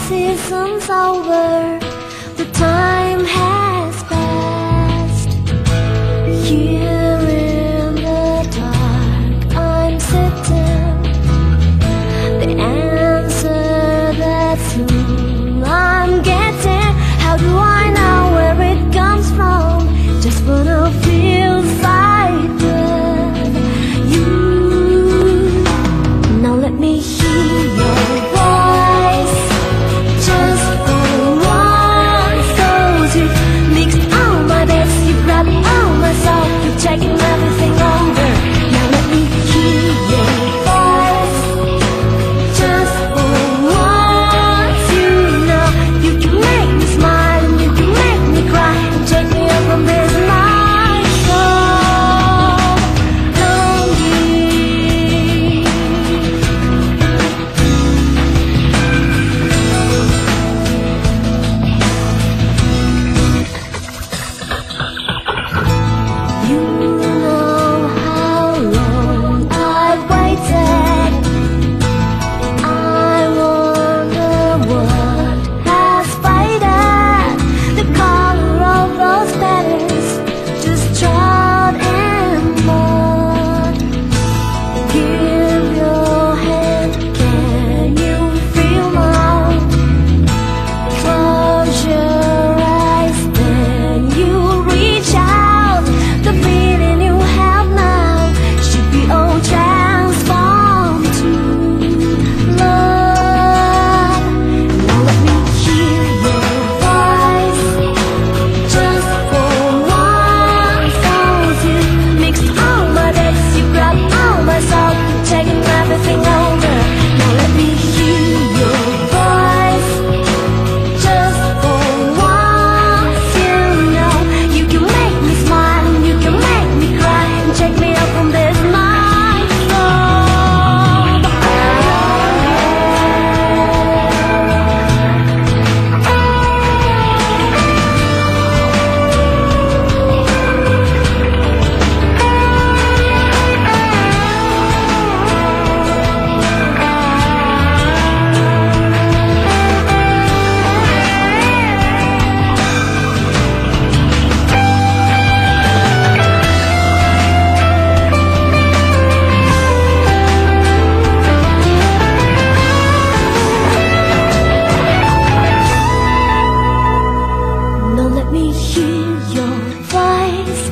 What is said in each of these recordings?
season's over, the time has passed. Here in the dark I'm sitting, the answer that's who I'm getting. How do I know where it comes from? Just wanna feel right with you. Now let me hear your voice, just for once. 'Cause you mixed all my bits, you grabbed all my soul, you're taking everything over. Now let me hear your voice, just for once. You know you can make me smile and you can make me cry and take me up from this night so lonely. You know how long I've waited. I wonder what has faded. The color of those petals just trod in mud. Give your hand, can you feel mine? Close your eyes, then you reach out. The feeling you have now should be all transformed to love. Now let me hear your voice, just for once. 'Cause you mixed all my bits, you grabbed all my soul, you're taking everything over. Now let me hear your voice, just for once. You know you can make me smile and you can make me cry and take me up from this night so Now let me hear your voice,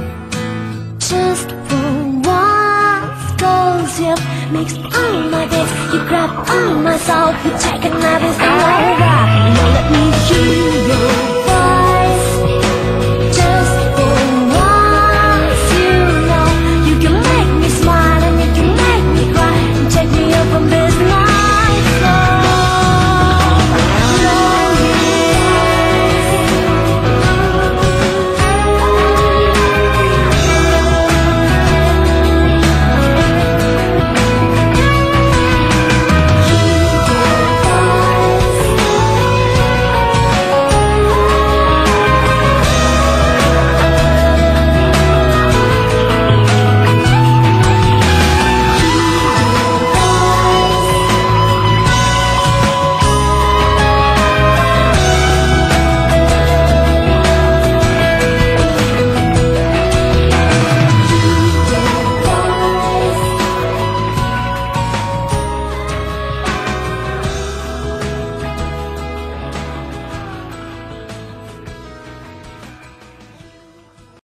just for once. 'Cause you've mixed all my bits, you grabbed all my soul, you're taking everything over. Now let me hear your